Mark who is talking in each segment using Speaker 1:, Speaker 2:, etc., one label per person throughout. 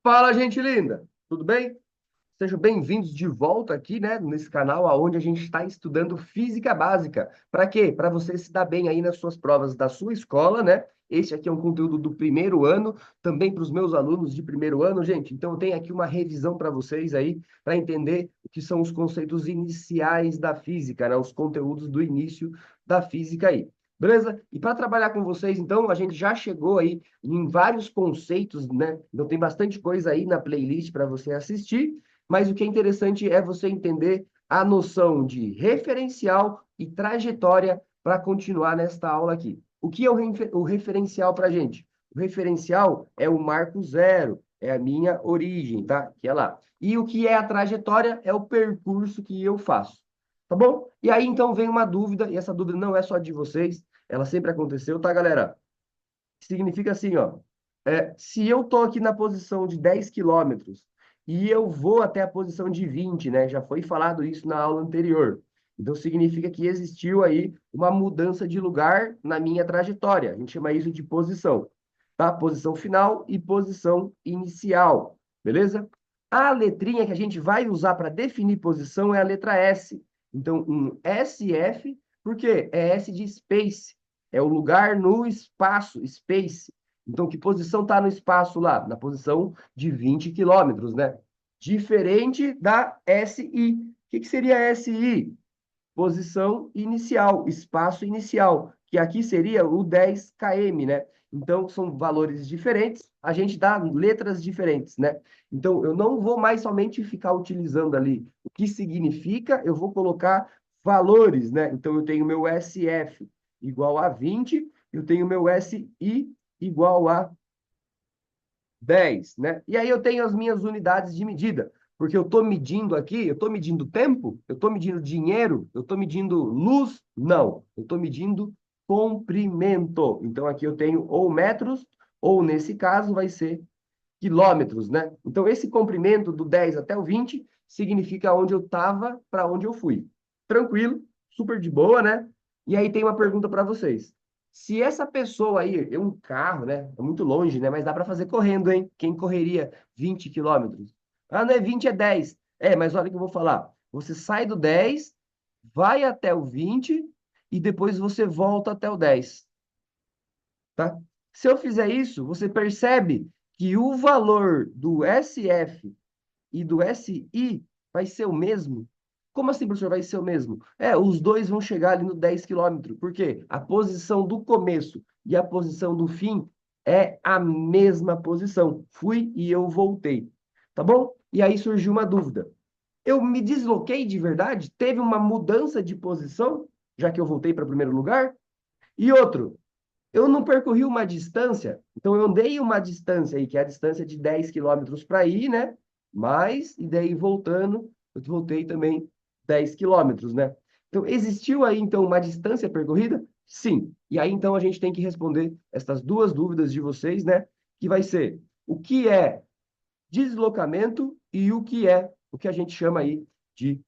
Speaker 1: Fala, gente linda! Tudo bem? Sejam bem-vindos de volta aqui, né, nesse canal onde a gente está estudando física básica. Para quê? Para você se dar bem aí nas suas provas da sua escola, né? Esse aqui é um conteúdo do primeiro ano, também para os meus alunos de primeiro ano, gente. Então, eu tenho aqui uma revisão para vocês aí, para entender o que são os conceitos iniciais da física, né? Os conteúdos do início da física aí. Beleza? E para trabalhar com vocês, então, a gente já chegou aí em vários conceitos, né? Então, tem bastante coisa aí na playlist para você assistir. Mas o que é interessante é você entender a noção de referencial e trajetória para continuar nesta aula aqui. O que é o referencial para a gente? O referencial é o marco zero, é a minha origem, tá? Que é lá. E o que é a trajetória é o percurso que eu faço. Tá bom? E aí, então, vem uma dúvida, e essa dúvida não é só de vocês, ela sempre aconteceu, tá, galera? Significa assim, ó. Se eu tô aqui na posição de 10 quilômetros e eu vou até a posição de 20, né? Já foi falado isso na aula anterior. Então, significa que existiu aí uma mudança de lugar na minha trajetória. A gente chama isso de posição, tá? Posição final e posição inicial, beleza? A letrinha que a gente vai usar para definir posição é a letra S. Então, um SF, por quê? É S de space. É o lugar no espaço, space. Então, que posição está no espaço lá? Na posição de 20 quilômetros, né? Diferente da SI. O que seria SI? Posição inicial, espaço inicial, que aqui seria o 10 km, né? Então, são valores diferentes, a gente dá letras diferentes, né? Então, eu não vou mais somente ficar utilizando ali o que significa, eu vou colocar valores, né? Então, eu tenho meu SF igual a 20, eu tenho meu SI igual a 10, né? E aí eu tenho as minhas unidades de medida, porque eu estou medindo aqui, eu estou medindo tempo, eu estou medindo dinheiro, eu estou medindo luz? Não, eu estou medindo comprimento. Então aqui eu tenho ou metros, ou nesse caso vai ser quilômetros, né? Então esse comprimento do 10 até o 20 significa onde eu estava para onde eu fui. Tranquilo, super de boa, né? E aí tem uma pergunta para vocês. Se essa pessoa aí, é um carro, né? É muito longe, né? Mas dá para fazer correndo, hein? Quem correria 20 quilômetros? Ah, não é 20, é 10. É, mas olha o que eu vou falar. Você sai do 10, vai até o 20 e depois você volta até o 10, tá? Se eu fizer isso, você percebe que o valor do SF e do SI vai ser o mesmo? Como assim, professor, vai ser o mesmo? Os dois vão chegar ali no 10 quilômetros. Por quê? A posição do começo e a posição do fim é a mesma posição. Fui e eu voltei. Tá bom? E aí surgiu uma dúvida. Eu me desloquei de verdade? Teve uma mudança de posição, já que eu voltei para o primeiro lugar? E outro, eu não percorri uma distância, então eu andei uma distância aí, que é a distância de 10 quilômetros para ir, né? Mas, e daí voltando, eu voltei também 10 quilômetros, né? Então, existiu aí, então, uma distância percorrida? Sim. E aí, então, a gente tem que responder essas duas dúvidas de vocês, né? Que vai ser o que é deslocamento e o que a gente chama aí de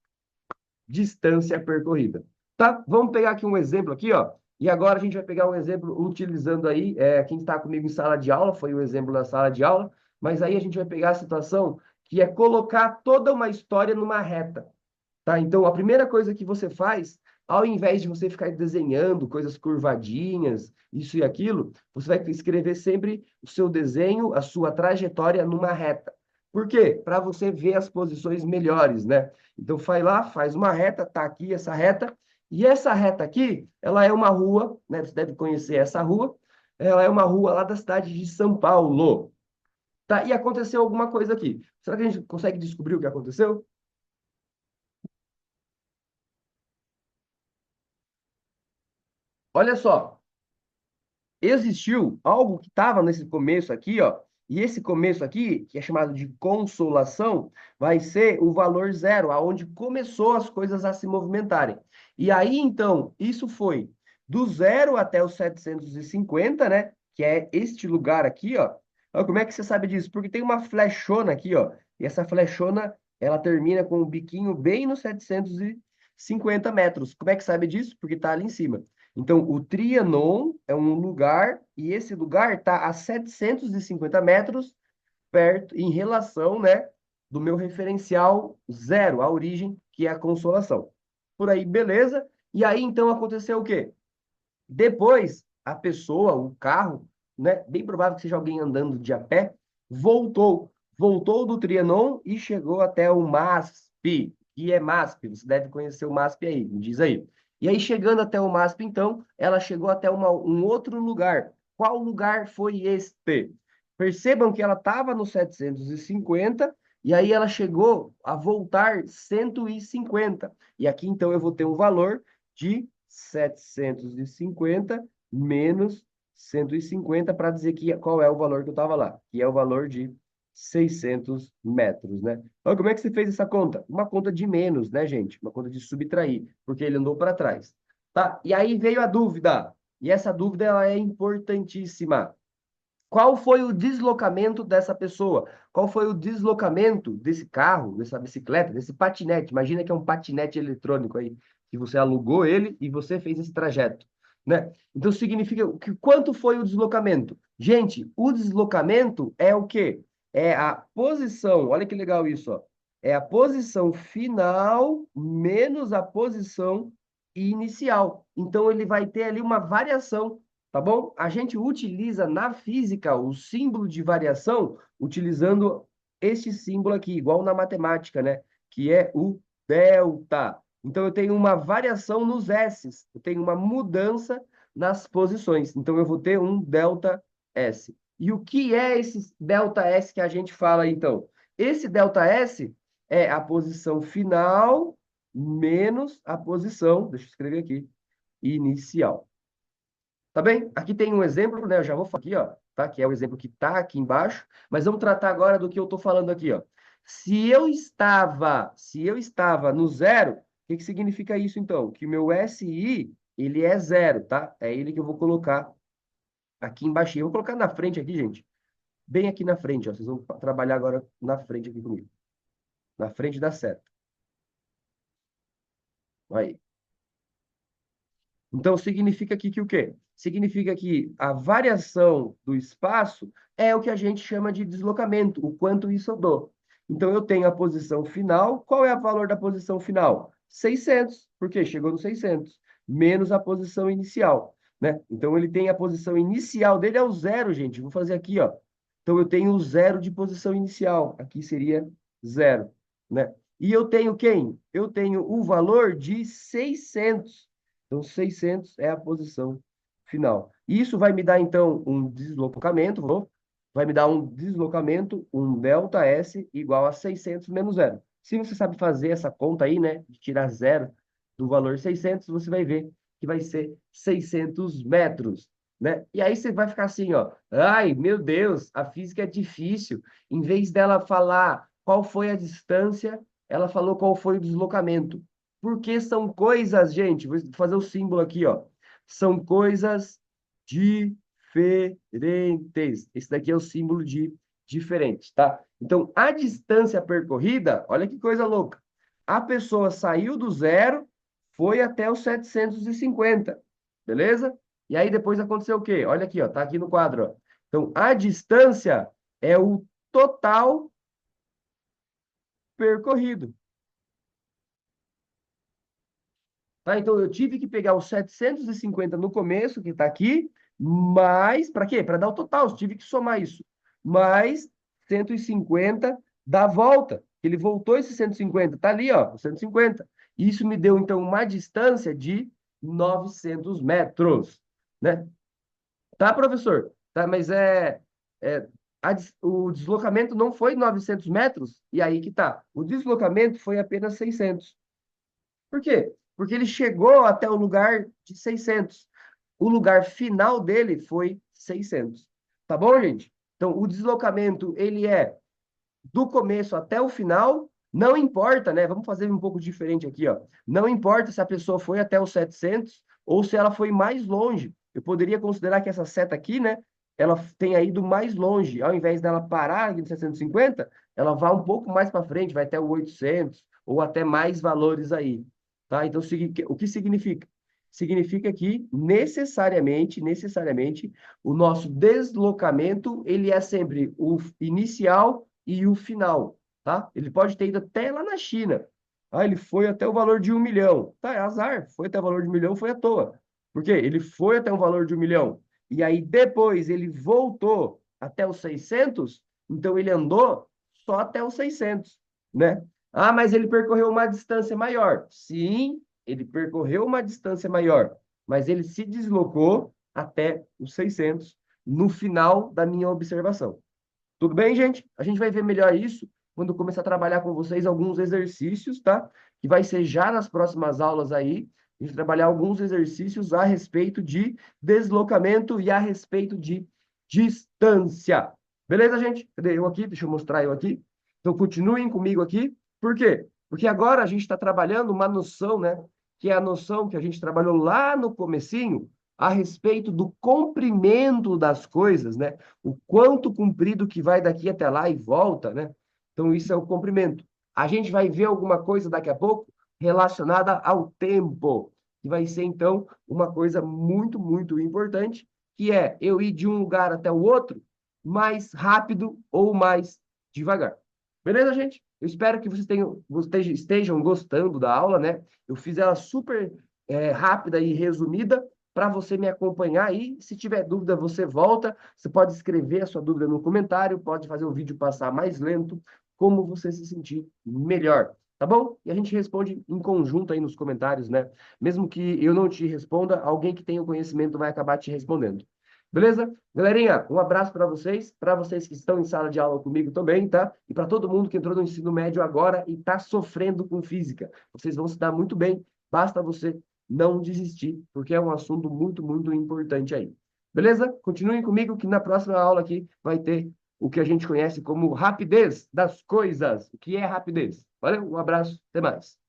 Speaker 1: distância percorrida. Tá? Vamos pegar aqui um exemplo aqui, ó. E agora a gente vai pegar um exemplo utilizando aí, quem está comigo em sala de aula, foi o exemplo da sala de aula, mas aí a gente vai pegar a situação que é colocar toda uma história numa reta, tá? Então, a primeira coisa que você faz, ao invés de você ficar desenhando coisas curvadinhas, isso e aquilo, você vai escrever sempre o seu desenho, a sua trajetória numa reta. Por quê? Para você ver as posições melhores, né? Então, vai lá, faz uma reta, tá aqui essa reta, e essa reta aqui, ela é uma rua, né? Você deve conhecer essa rua, ela é uma rua lá da cidade de São Paulo, tá? E aconteceu alguma coisa aqui. Será que a gente consegue descobrir o que aconteceu? Olha só, existiu algo que estava nesse começo aqui, ó, e esse começo aqui, que é chamado de consolação, vai ser o valor zero, aonde começou as coisas a se movimentarem. E aí, então, isso foi do zero até os 750, né? Que é este lugar aqui, ó. Ó, como é que você sabe disso? Porque tem uma flechona aqui, ó. E essa flechona, ela termina com o biquinho bem nos 750 metros. Como é que sabe disso? Porque está ali em cima. Então, o Trianon é um lugar, e esse lugar está a 750 metros perto, em relação, né, do meu referencial zero, a origem, que é a consolação. Por aí, beleza? E aí, então, aconteceu o quê? Depois, a pessoa, o carro, né, bem provável que seja alguém andando de a pé, voltou do Trianon e chegou até o MASP, que é MASP, você deve conhecer o MASP aí, me diz aí. E aí, chegando até o MASP, então, ela chegou até um outro lugar. Qual lugar foi este? Percebam que ela estava no 750, e aí ela chegou a voltar 150. E aqui, então, eu vou ter um valor de 750 menos 150 para dizer qual é o valor que eu estava lá, que é o valor de 600 metros, né? Então, como é que você fez essa conta? Uma conta de menos, né, gente? Uma conta de subtrair, porque ele andou para trás, tá? E aí veio a dúvida, e essa dúvida ela é importantíssima. Qual foi o deslocamento dessa pessoa? Qual foi o deslocamento desse carro, dessa bicicleta, desse patinete? Imagina que é um patinete eletrônico aí, que você alugou ele e você fez esse trajeto, né? Então significa que quanto foi o deslocamento? Gente, o deslocamento é o quê? É a posição, olha que legal isso, ó. É a posição final menos a posição inicial. Então ele vai ter ali uma variação, tá bom? A gente utiliza na física o símbolo de variação utilizando este símbolo aqui, igual na matemática, né? Que é o delta. Então, eu tenho uma variação nos S's, eu tenho uma mudança nas posições. Então, eu vou ter um delta S. E o que é esse delta S que a gente fala, então? Esse delta S é a posição final menos a posição, deixa eu escrever aqui, inicial. Tá bem? Aqui tem um exemplo, né? Eu já vou falar aqui, ó, tá? Que é o exemplo que tá aqui embaixo, mas vamos tratar agora do que eu tô falando aqui, ó. Se eu estava no zero, o que que significa isso então? Que o meu SI, ele é zero, tá? É ele que eu vou colocar aqui embaixo. Eu vou colocar na frente aqui, gente. Bem aqui na frente, ó. Vocês vão trabalhar agora na frente aqui comigo. Na frente da seta. Aí. Então, significa aqui que o quê? Significa que a variação do espaço é o que a gente chama de deslocamento, o quanto isso eu dou. Então, eu tenho a posição final. Qual é o valor da posição final? 600, porque chegou no 600, menos a posição inicial, né? Então, ele tem a posição inicial dele é o zero, gente. Vou fazer aqui, ó. Então, eu tenho o zero de posição inicial. Aqui seria zero, né? E eu tenho quem? Eu tenho o valor de 600. Então, 600 é a posição final. Isso vai me dar, então, um deslocamento, vai me dar um deslocamento, um delta S igual a 600 menos zero. Se você sabe fazer essa conta aí, né, de tirar zero do valor 600, você vai ver que vai ser 600 metros, né? E aí você vai ficar assim, ó, ai, meu Deus, a física é difícil. Em vez dela falar qual foi a distância, ela falou qual foi o deslocamento. Porque são coisas, gente, vou fazer o símbolo aqui, ó. São coisas diferentes. Esse daqui é o símbolo de diferente, tá? Então, a distância percorrida, olha que coisa louca. A pessoa saiu do zero, foi até os 750, beleza? E aí depois aconteceu o quê? Olha aqui, ó, tá aqui no quadro, ó. Então, a distância é o total percorrido. Tá? Então, eu tive que pegar os 750 no começo, que está aqui, mais, para quê? Para dar o total, eu tive que somar isso. Mais 150 da volta. Ele voltou esse 150, tá ali, ó, 150. Isso me deu, então, uma distância de 900 metros, né? Tá, professor? Tá, mas é o deslocamento não foi 900 metros? E aí que tá. O deslocamento foi apenas 600. Por quê? Porque ele chegou até o lugar de 600. O lugar final dele foi 600. Tá bom, gente? Então, o deslocamento, ele é do começo até o final, não importa, né? Vamos fazer um pouco diferente aqui, ó. Não importa se a pessoa foi até os 700 ou se ela foi mais longe. Eu poderia considerar que essa seta aqui, né? Ela tenha ido mais longe. Ao invés dela parar aqui no 750, ela vai um pouco mais para frente, vai até o 800 ou até mais valores aí, tá? Então, o que significa? significa que necessariamente, o nosso deslocamento, ele é sempre o inicial e o final, tá? Ele pode ter ido até lá na China. Ah, ele foi até o valor de 1 milhão. Tá, é azar. Foi até o valor de 1 milhão, foi à toa. Por quê? Ele foi até o valor de 1 milhão. E aí, depois, ele voltou até os 600, então ele andou só até os 600, né? Ah, mas ele percorreu uma distância maior. Sim, ele percorreu uma distância maior, mas ele se deslocou até os 600 no final da minha observação. Tudo bem, gente? A gente vai ver melhor isso quando começar a trabalhar com vocês alguns exercícios, tá? Que vai ser já nas próximas aulas aí. A gente trabalhar alguns exercícios a respeito de deslocamento e a respeito de distância. Beleza, gente? Cadê eu aqui? Deixa eu mostrar eu aqui. Então, continuem comigo aqui. Por quê? Porque agora a gente está trabalhando uma noção, né? Que é a noção que a gente trabalhou lá no comecinho a respeito do comprimento das coisas, né? O quanto comprido que vai daqui até lá e volta, né? Então, isso é o comprimento. A gente vai ver alguma coisa daqui a pouco relacionada ao tempo, que vai ser, então, uma coisa muito, muito importante, que é eu ir de um lugar até o outro mais rápido ou mais devagar. Beleza, gente? Eu espero que vocês estejam gostando da aula, né? Eu fiz ela super rápida e resumida, para você me acompanhar aí. Se tiver dúvida, você volta. Você pode escrever a sua dúvida no comentário, pode fazer o vídeo passar mais lento, como você se sentir melhor. Tá bom? E a gente responde em conjunto aí nos comentários, né? Mesmo que eu não te responda, alguém que tenha o conhecimento vai acabar te respondendo. Beleza? Galerinha, um abraço para vocês que estão em sala de aula comigo também, tá? E para todo mundo que entrou no ensino médio agora e está sofrendo com física. Vocês vão se dar muito bem, basta você não desistir, porque é um assunto muito, muito importante aí. Beleza? Continuem comigo que na próxima aula aqui vai ter o que a gente conhece como rapidez das coisas. O que é rapidez? Valeu, um abraço, até mais.